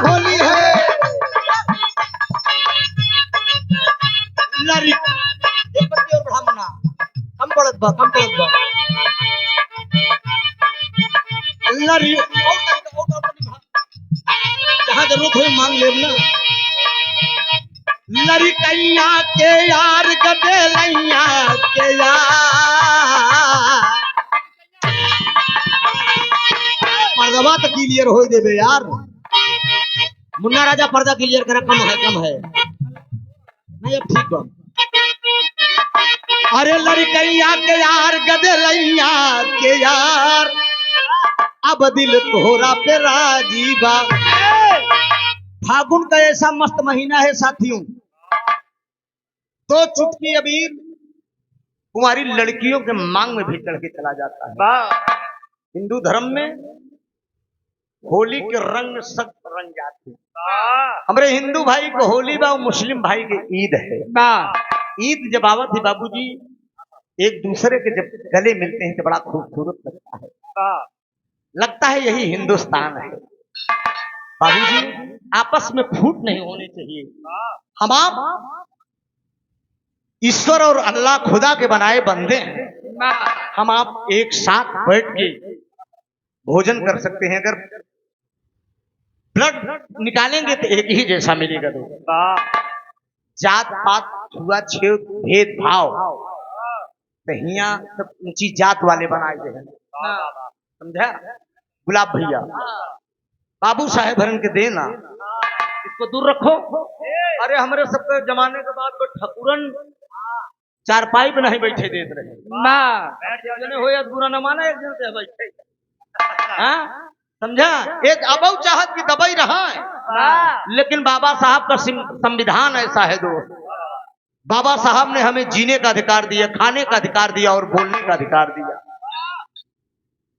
होली है लरी और ब्राह्मणा कम पड़त बा लरी जहाँ जरूरत हो मांग ले ना लड़कैया के यार गदेलैया के यार पर्दा तो क्लियर हो देवे यार मुन्ना राजा पर्दा क्लियर करा कम है नहीं अब ठीक बा अरे लड़कैया के यार गदेलैया के यार अब दिल तोहरा पे राजी बा फागुन का ऐसा मस्त महीना है साथियों दो चुटकी अबीर कुंवारी लड़कियों के मांग में भी चढ़ के चला जाता है हिंदू धर्म में होली के रंग सब रंग जाते हमारे हिंदू भाई को होली बा मुस्लिम भाई के ईद है ईद जब आवत है बाबूजी एक दूसरे के जब गले मिलते हैं तो बड़ा खूबसूरत लगता है यही हिंदुस्तान है बाबूजी आपस में फूट नहीं होनी चाहिए हम आप ईश्वर और अल्लाह खुदा के बनाए बंदे हैं हम आप एक साथ बैठ के भोजन कर सकते हैं अगर ब्लड निकालेंगे तो एक ही जैसा मिलेगा तो जात पात छुआछूत भेदभाव तो हियां सब ऊंची जात वाले बनाए गए हैं समझा गुलाब भैया बाबू साहेब हरन के देना इसको दूर रखो अरे हमारे सबके जमाने के बाद तो ठकुरन चारपाई पे नहीं बैठे देते रहे ना हो या बुरा न माना एक दिन से बैठे हाँ समझा एक अबऊ चाहत की दबाई रहा है लेकिन बाबा साहब का संविधान ऐसा है दोस्त बाबा साहब ने हमें जीने का अधिकार दिया खाने का अधिकार दिया और बोलने का अधिकार दिया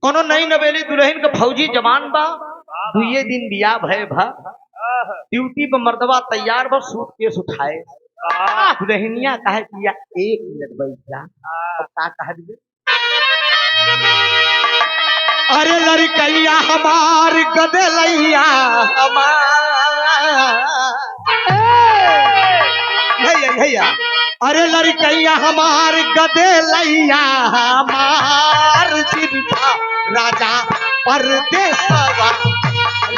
कोनो नई नवेली दुल्हन का फौजी जवान बा दुए दिन बिया भय भा ड्यूटी पर मर्दवा तैयार बा सूटकेस उठाए दुल्हनिया कहे किया एक मिनट बैठ जा का कह दिए अरे लड़कैया हमार गदेलैया भैया अरे लड़कैया हमार गदेलैया हमार जिंदा राजा परदेसवा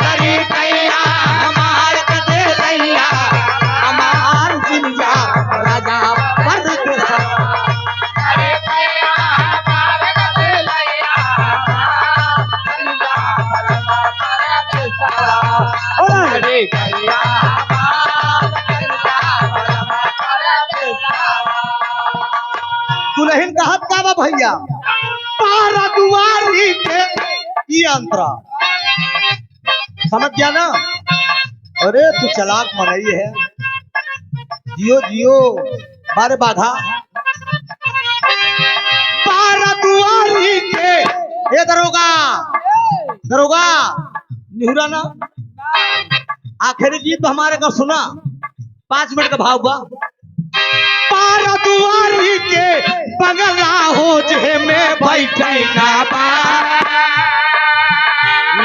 लड़कैया हमार गदेलैया हमार जिंदा राजा परदेसवा दुल्हन का हाथ का बा भैया पारा दुआरी के ये अंतरा समझ गया ना अरे तू चलाक मनई है जियो जियो बारे बाधा पारा दुआरी के ये दरोगा दरोगा निहुरा ना आखिरी गीत हमारे का सुना 5 मिनट का भाव बा पारा दुआरी के बगला हो जे में बैठे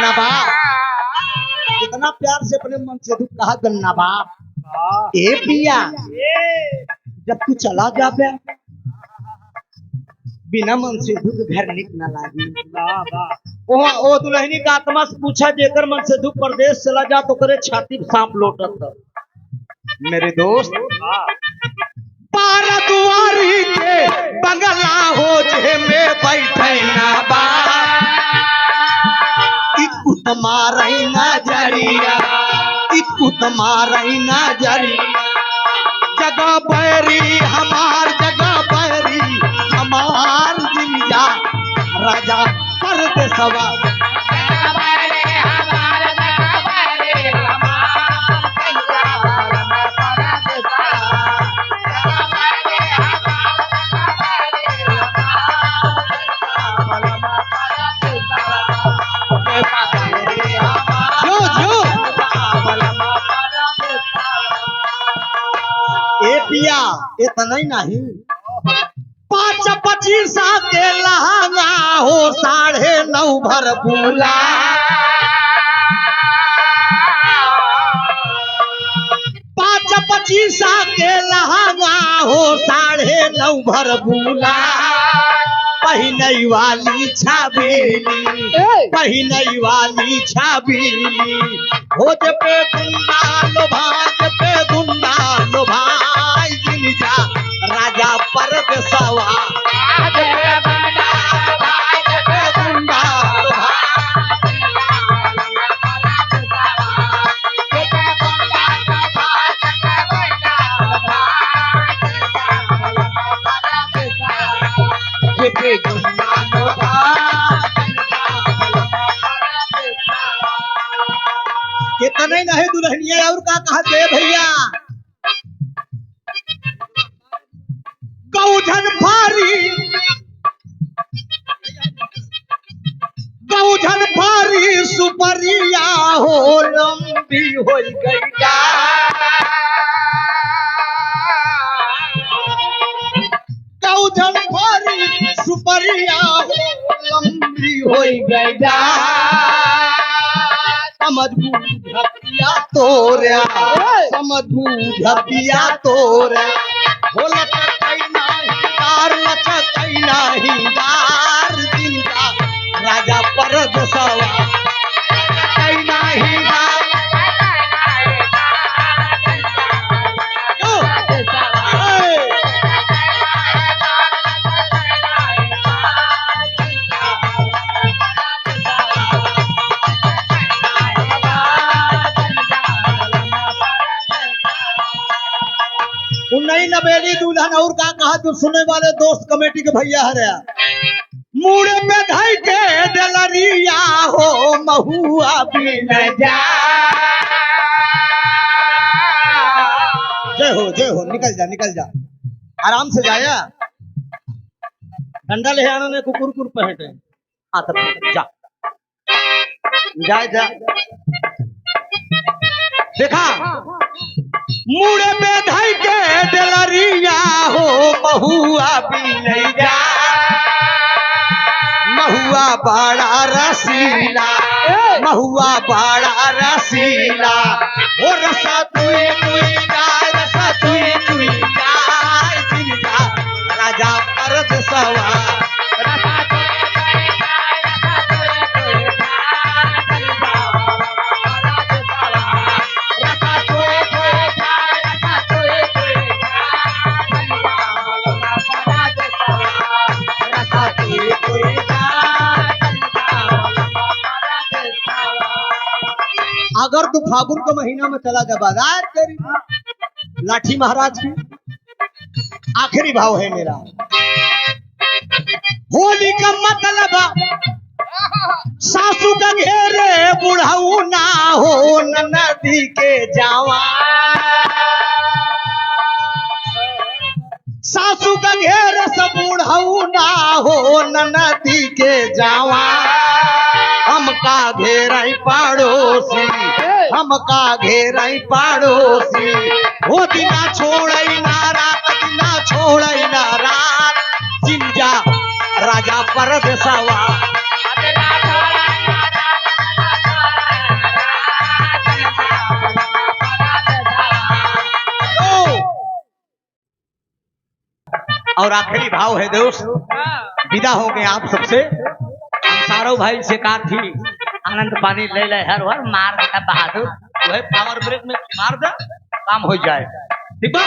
नबा कितना प्यार से अपने मन से दुख कहा गन्नाबा ए पिया जब तू चला जा पे बिना मन से दुख घर निक न लागी ओ दुल्हनी का आत्मा से पूछा जेकर मन से दुख परदेश चला जा तो करे छाती सांप लोटत मेरे दोस्त पारा दुआरी के बंगला हो जे में बैठे ना बा इकु तुम्हारी नजरिया इकु तुम्हारी नजरिया जगह बैरी हमार जगह बैरी हमार दिलिया राजा परदेसवा पिया इतना ही नहीं 5-25 के लहंगा हो 9.5 भर फूला पचीसा के लहंगा हो 9.5 भर बूला पहिनई वाली छाबेली पहिनई वाली छाबेली हो पे गुंडा लो भाई जिनजा राजा परदेसवा कितने नहीं दुल्हनिया और का कहा दे भैया गौधन भारी सुपरिया हो लंबी हो गई गौधन भारी सुपरिया हो लंबी हो गई समझ बूझिया तोरा समझ बूझिया तोरा हो नहीं दार जिनका राजा परदेसवा नहीं नई नवेली दुल्हन और का कहा जो सुनने वाले दोस्त कमेटी के भैया हरे मुड़े पे धाई के दलरिया हो महुआ बिन जा जय हो निकल जा आराम से जाया डंडा ले आना ने कुकुर पहटे हाथ जा देखा मुड़े पे धाई के दलरिया हो महुआ बिन जा महुआ बड़ा रसीला महुआ बड़ा रसीला ओ रसा तुई जाय जिनका राजा परदेसवा अगर तू फागुन के महीना में चला जा बाजार तेरी लाठी महाराज की आखिरी भाव है मेरा होली का मतलब सासू का घेरे बुढ़ऊ ना हो नदी के जावा सासू का घेरे से बुढ़ऊ ना हो नदी के जावा हमका घेराई पड़ोसी हमका घेराई पड़ोसी हो दिना छोड़ई ना रात जिनजा राजा परदेसवा और आखिरी भाव है दोस्त विदा हो गए आप सबसे सारो भाई से कहा थी आनंद पानी ले ले हर मार देता बहादुर वही पावर ब्रेक में मार दे काम हो जाए ठीक बा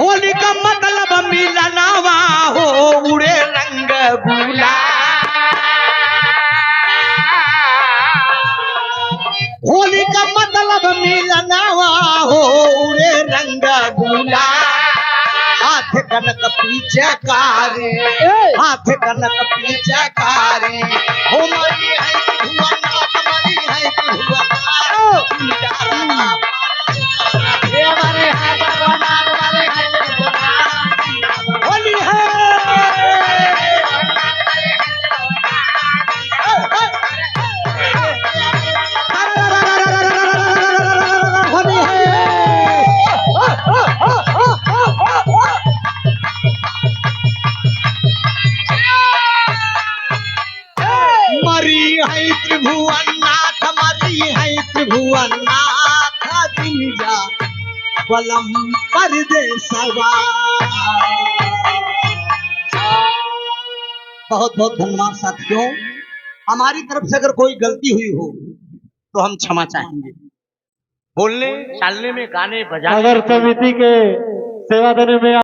होली का मतलब मिलनावा हो उड़े रंग गुलाल होली का मतलब मिलनावा हो उड़े रंग गुलाल हाथ कनक पीछे कारे हाथ कनक पीछे कारे हो मरी है हुआ नाम मरी है हुआ ये हमारे हाथ बना वाले होली है होली है बलम परदेसवा। बहुत बहुत धन्यवाद साथियों। हमारी तरफ से अगर कोई गलती हुई हो तो हम क्षमा चाहेंगे। बोलने चालने में, गाने बजाने अगर समिति के सेवा देने में